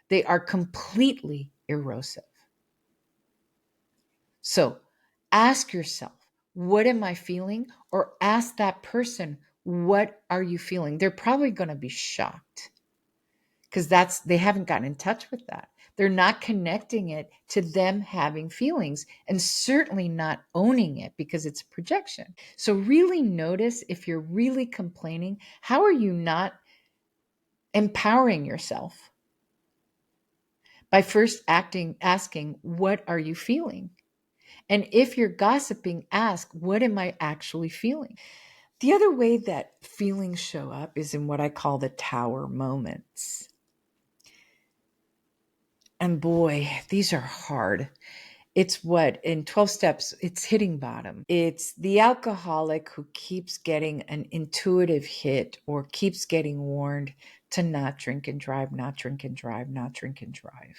They are completely erosive. So ask yourself, what am I feeling? Or ask that person, what are you feeling? They're probably going to be shocked because they haven't gotten in touch with that. They're not connecting it to them having feelings and certainly not owning it because it's a projection. So really notice if you're really complaining, how are you not empowering yourself? By first asking, what are you feeling? And if you're gossiping, ask, what am I actually feeling? The other way that feelings show up is in what I call the tower moments. And boy, these are hard. It's what in 12 steps, it's hitting bottom. It's the alcoholic who keeps getting an intuitive hit or keeps getting warned to not drink and drive, not drink and drive, not drink and drive.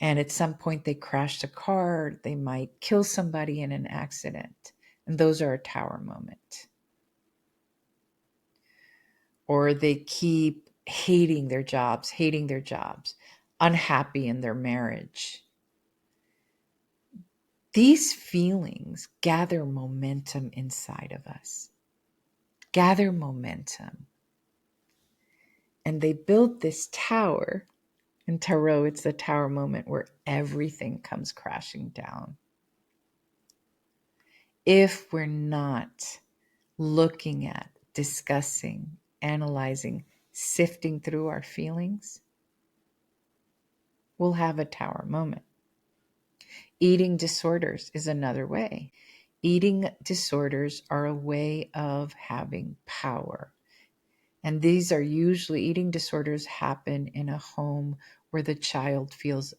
And at some point they crash the car, they might kill somebody in an accident. And those are a tower moment. Or they keep hating their jobs, unhappy in their marriage. These feelings gather momentum inside of us, gather momentum. And they build this tower. In Tarot, it's the tower moment where everything comes crashing down. If we're not looking at, discussing, analyzing, sifting through our feelings, we'll have a tower moment. Eating disorders is another way. Eating disorders are a way of having power. And these are usually, eating disorders happen in a home where the child feels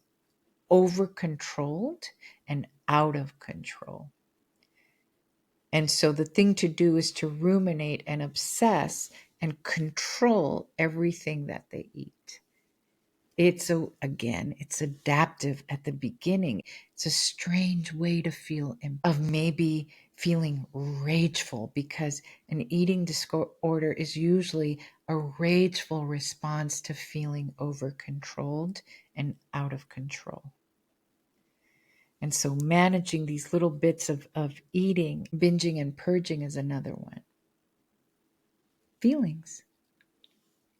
over-controlled and out of control. And so the thing to do is to ruminate and obsess and control everything that they eat. It's adaptive at the beginning. It's a strange way to feel, of maybe feeling rageful, because an eating disorder is usually a rageful response to feeling over-controlled and out of control. And so managing these little bits of eating, binging and purging is another one. Feelings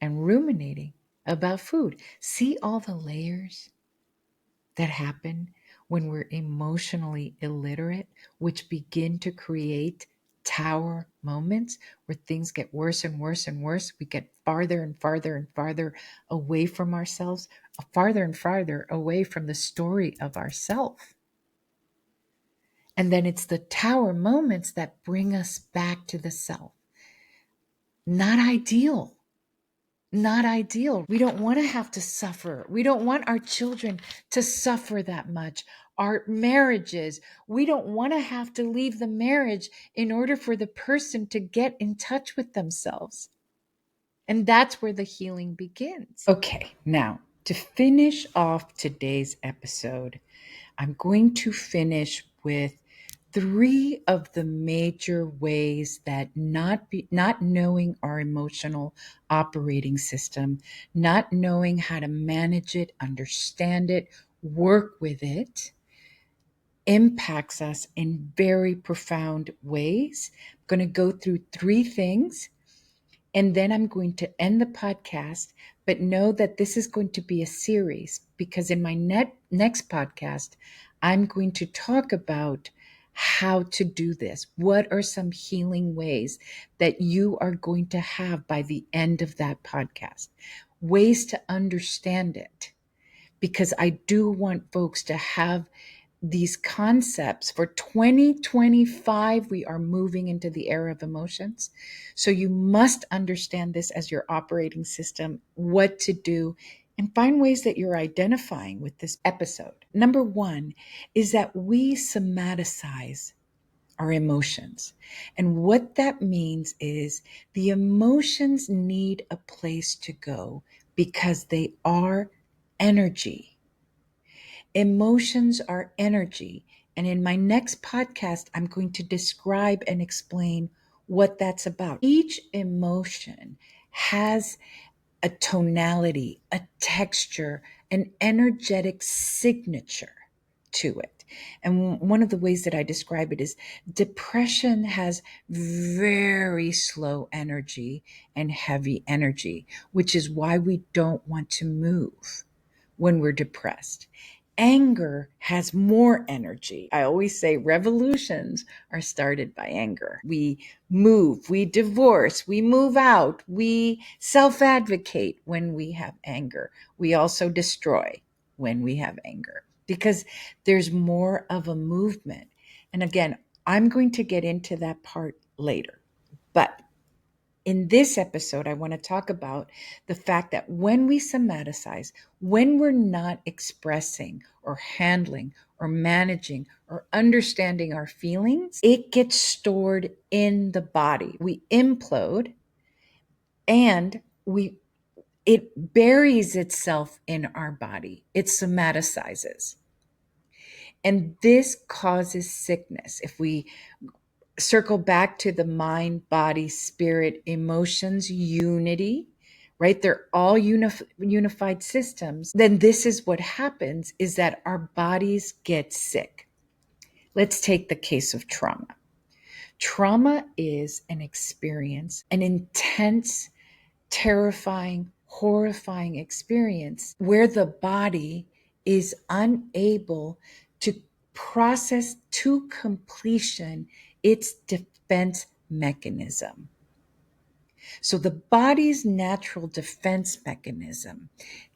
and ruminating about food. See all the layers that happen when we're emotionally illiterate, which begin to create tower moments where things get worse and worse and worse. We get farther and farther and farther away from ourselves, farther and farther away from the story of ourself. And then it's the tower moments that bring us back to the self. Not ideal. not ideal. We don't want to have to suffer. We don't want our children to suffer that much. Our marriages, we don't want to have to leave the marriage in order for the person to get in touch with themselves. And that's where the healing begins. Okay, now to finish off today's episode, I'm going to finish with 3 of the major ways that not knowing our emotional operating system, not knowing how to manage it, understand it, work with it, impacts us in very profound ways. I'm going to go through 3 things, and then I'm going to end the podcast, but know that this is going to be a series, because in my next podcast, I'm going to talk about how to do this. What are some healing ways that you are going to have by the end of that podcast? Ways to understand it, because I do want folks to have these concepts. For 2025, we are moving into the era of emotions. So you must understand this as your operating system, what to do, and find ways that you're identifying with this episode. Number 1 is that we somaticize our emotions. And what that means is the emotions need a place to go because they are energy. Emotions are energy. And in my next podcast, I'm going to describe and explain what that's about. Each emotion has a tonality, a texture, an energetic signature to it. And one of the ways that I describe it is depression has very slow energy and heavy energy, which is why we don't want to move when we're depressed. Anger has more energy. I always say revolutions are started by anger. We move, we divorce, we move out, we self-advocate when we have anger. We also destroy when we have anger because there's more of a movement. And again, I'm going to get into that part later. But in this episode, I want to talk about the fact that when we somaticize, when we're not expressing or handling or managing or understanding our feelings, it gets stored in the body. We implode and it buries itself in our body. It somaticizes. And this causes sickness. If we circle back to the mind, body, spirit, emotions, unity, right? They're all unified systems. Then this is what happens is that our bodies get sick. Let's take the case of trauma. Trauma is an experience, an intense, terrifying, horrifying experience where the body is unable to process to completion its defense mechanism. So the body's natural defense mechanism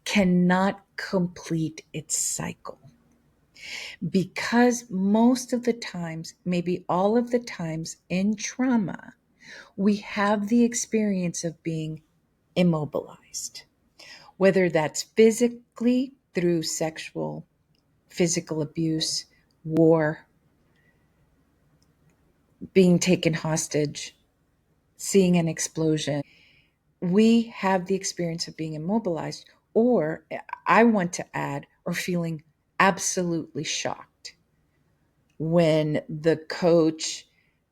cannot complete its cycle because most of the times, maybe all of the times in trauma, we have the experience of being immobilized, whether that's physically through physical abuse, war, being taken hostage, seeing an explosion. We have the experience of being immobilized, or I want to add, or feeling absolutely shocked when the coach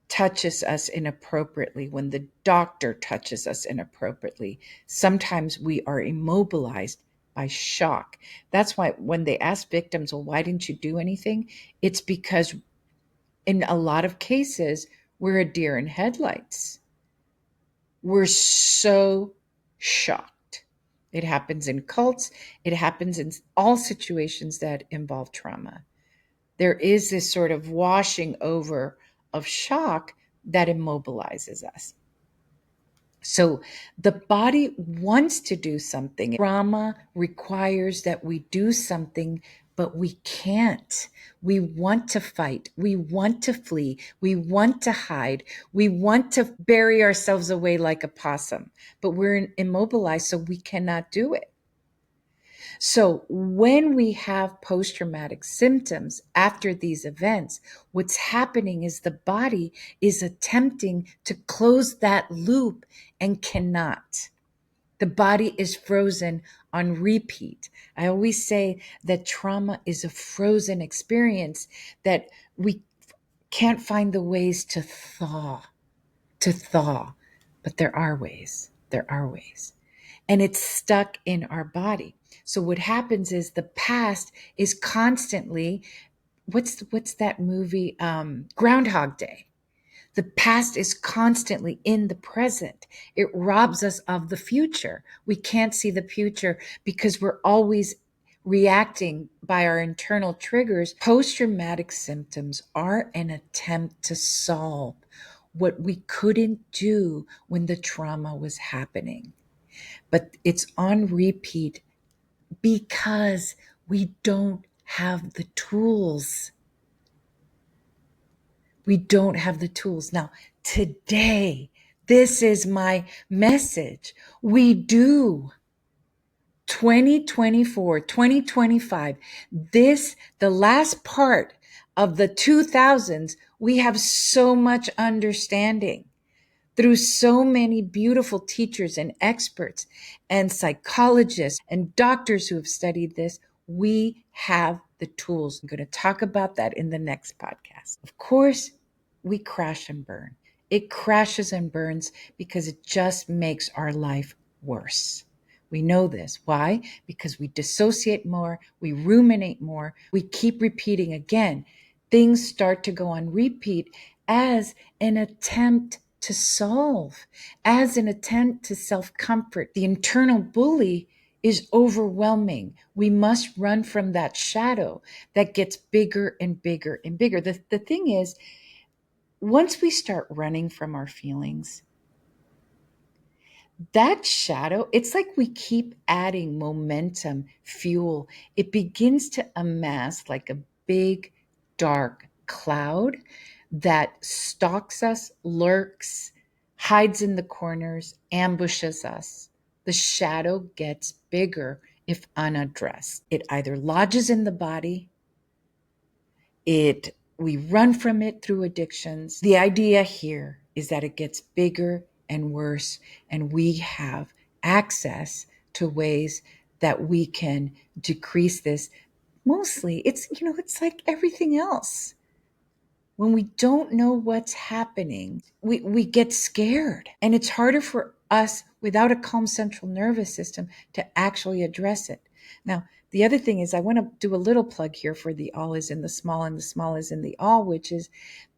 touches us inappropriately, when the doctor touches us inappropriately. Sometimes we are immobilized by shock. That's why when they ask victims, well, why didn't you do anything? It's because in a lot of cases, we're a deer in headlights. We're so shocked. It happens in cults. It happens in all situations that involve trauma. There is this sort of washing over of shock that immobilizes us. So the body wants to do something. Trauma requires that we do something but we can't. We want to fight. We want to flee. We want to hide. We want to bury ourselves away like a possum, but we're immobilized, so we cannot do it. So when we have post-traumatic symptoms after these events, what's happening is the body is attempting to close that loop and cannot. The body is frozen on repeat. I always say that trauma is a frozen experience that we can't find the ways to thaw. But there are ways. There are ways. And it's stuck in our body. So what happens is the past is constantly, what's that movie? Groundhog Day. The past is constantly in the present. It robs us of the future. We can't see the future because we're always reacting by our internal triggers. Post-traumatic symptoms are an attempt to solve what we couldn't do when the trauma was happening. But it's on repeat because we don't have the tools. We don't have the tools. Now, today, this is my message. We do. 2024, 2025, the last part of the 2000s, we have so much understanding through so many beautiful teachers and experts and psychologists and doctors who have studied this. We have the tools. I'm going to talk about that in the next podcast. Of course, we crash and burn. It crashes and burns because it just makes our life worse. We know this. Why? Because we dissociate more, we ruminate more, we keep repeating again. Things start to go on repeat as an attempt to solve, as an attempt to self-comfort. The internal bully is overwhelming. We must run from that shadow that gets bigger and bigger and bigger. The thing is, once we start running from our feelings, that shadow, it's like we keep adding momentum, fuel. It begins to amass like a big, dark cloud that stalks us, lurks, hides in the corners, ambushes us. The shadow gets bigger if unaddressed. It either lodges in the body, we run from it through addictions. The idea here is that it gets bigger and worse, and we have access to ways that we can decrease this. Mostly, it's like everything else. When we don't know what's happening, we get scared. And it's harder for us without a calm central nervous system to actually address it. Now, the other thing is I want to do a little plug here for the all is in the small and the small is in the all, which is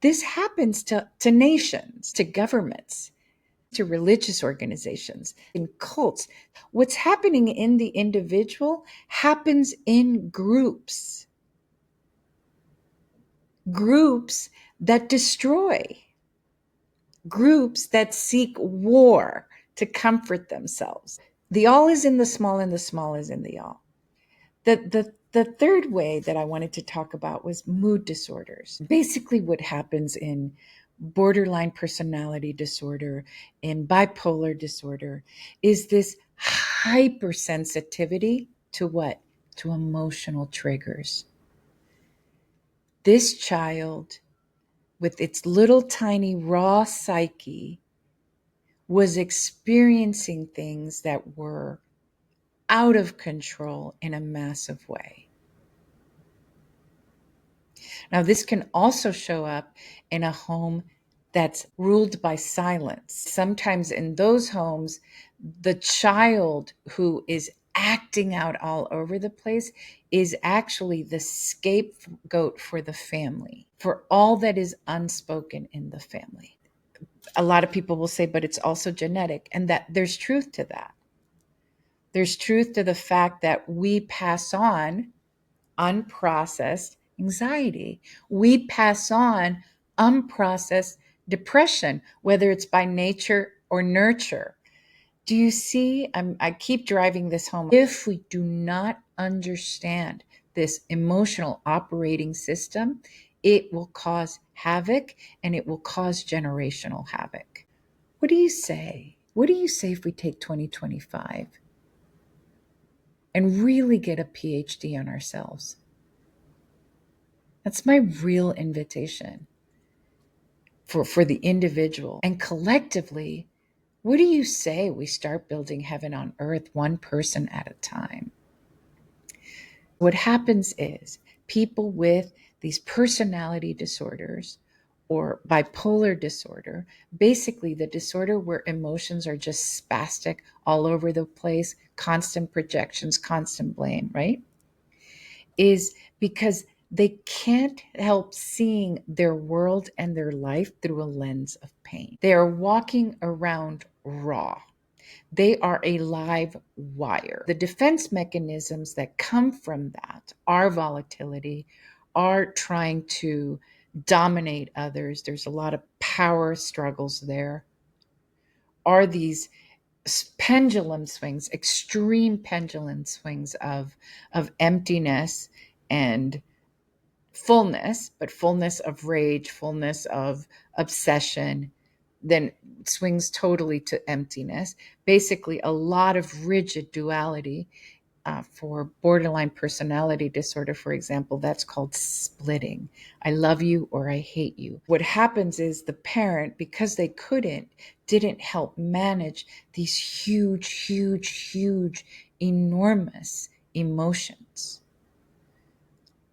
this happens to nations, to governments, to religious organizations, in cults. What's happening in the individual happens in groups that destroy, groups that seek war to comfort themselves. The all is in the small and the small is in the all. The third way that I wanted to talk about was mood disorders. Basically what happens in borderline personality disorder, in bipolar disorder, is this hypersensitivity to what? To emotional triggers. This child, with its little tiny raw psyche, was experiencing things that were out of control in a massive way. Now, this can also show up in a home that's ruled by silence. Sometimes in those homes, the child who is acting out all over the place is actually the scapegoat for the family, for all that is unspoken in the family. A lot of people will say, but it's also genetic, and that there's truth to that. There's truth to the fact that we pass on unprocessed anxiety. We pass on unprocessed depression, whether it's by nature or nurture. Do you see? I keep driving this home. If we do not understand this emotional operating system, it will cause havoc and it will cause generational havoc. What do you say? What do you say if we take 2025 and really get a PhD on ourselves? That's my real invitation for the individual. And collectively, what do you say we start building heaven on earth one person at a time? What happens is people with these personality disorders or bipolar disorder, basically the disorder where emotions are just spastic all over the place, constant projections, constant blame, right? Is because they can't help seeing their world and their life through a lens of pain. They are walking around raw. They are a live wire. The defense mechanisms that come from that are volatility, are trying to dominate others. There's a lot of power struggles there. Are these pendulum swings, extreme pendulum swings of emptiness and fullness, but fullness of rage, fullness of obsession, then swings totally to emptiness. Basically, a lot of rigid duality. For borderline personality disorder, for example, that's called splitting. I love you or I hate you. What happens is the parent, because they didn't help manage these huge, enormous emotions.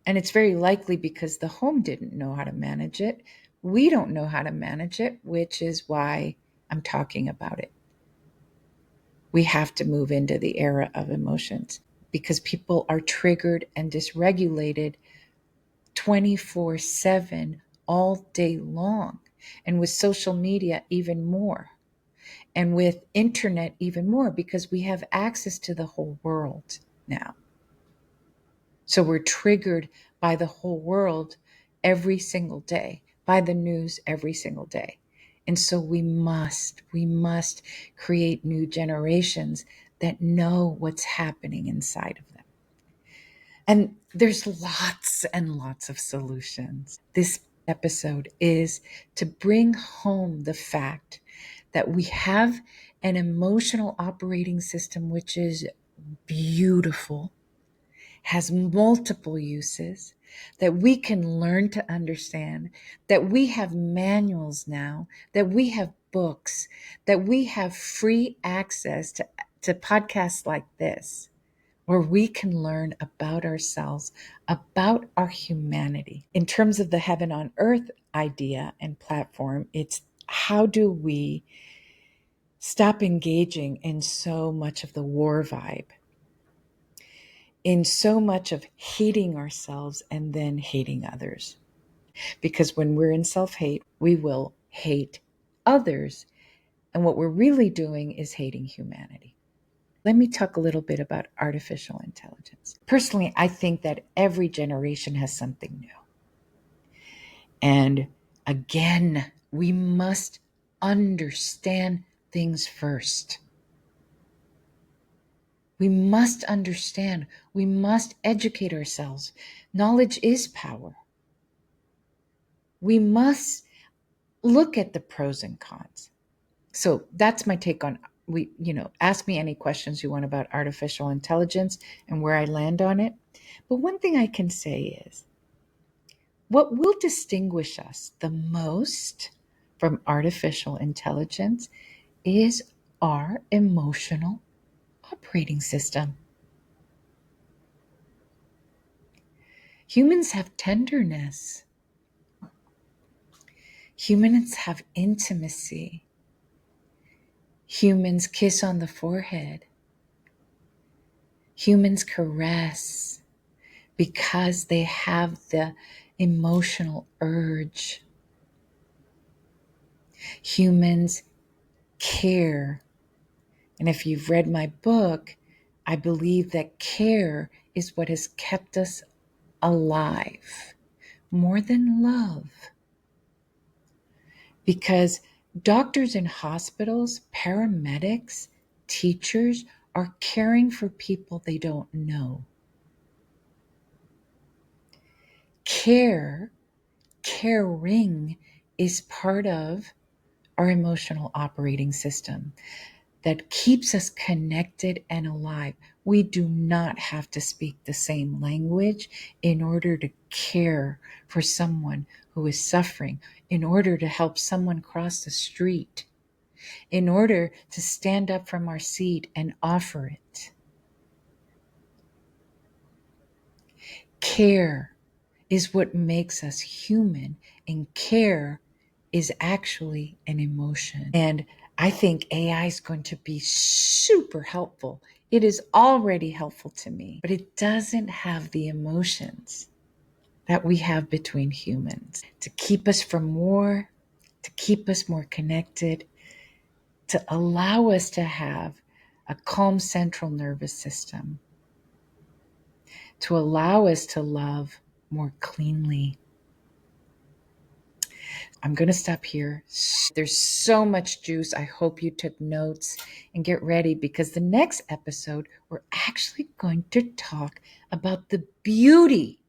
And it's very likely because the home didn't know how to manage it. We don't know how to manage it, which is why I'm talking about it. We have to move into the era of emotions because people are triggered and dysregulated 24/7 all day long. And with social media, even more. And with internet, even more, because we have access to the whole world now. So we're triggered by the whole world every single day, by the news every single day. And so we must create new generations that know what's happening inside of them. And there's lots and lots of solutions. This episode is to bring home the fact that we have an emotional operating system which is beautiful, has multiple uses, that we can learn to understand, that we have manuals now, that we have books, that we have free access to podcasts like this, where we can learn about ourselves, about our humanity. In terms of the heaven on earth idea and platform, it's how do we stop engaging in so much of the war vibe, in so much of hating ourselves and then hating others. Because when we're in self-hate, we will hate others. And what we're really doing is hating humanity. Let me talk a little bit about artificial intelligence. Personally, I think that every generation has something new. And again, we must understand things first. We must understand. We must educate ourselves. Knowledge is power. We must look at the pros and cons. So that's my take on ask me any questions you want about artificial intelligence and where I land on it. But one thing I can say is what will distinguish us the most from artificial intelligence is our emotional operating system. Humans have tenderness. Humans have intimacy. Humans kiss on the forehead. Humans caress because they have the emotional urge. Humans care. And if you've read my book, I believe that care is what has kept us alive more than love. Because doctors in hospitals, paramedics, teachers are caring for people they don't know. Caring is part of our emotional operating system that keeps us connected and alive. We do not have to speak the same language in order to care for someone who is suffering, in order to help someone cross the street, in order to stand up from our seat and offer it. Care is what makes us human, and care is actually an emotion. And I think AI is going to be super helpful. It is already helpful to me, but it doesn't have the emotions that we have between humans to keep us from war, to keep us more connected, to allow us to have a calm central nervous system, to allow us to love more cleanly. I'm going to stop here. There's so much juice. I hope you took notes and get ready, because the next episode, we're actually going to talk about the beauty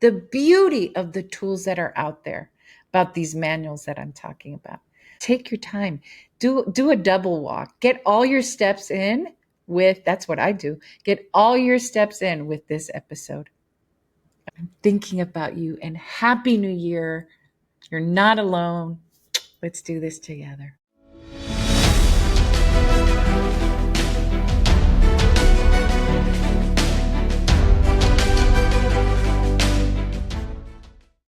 of the tools that are out there, about these manuals that I'm talking about. Take your time. Do a double walk. Get all your steps in with, that's what I do. Get all your steps in with this episode. I'm thinking about you, and Happy New Year. You're not alone. Let's do this together.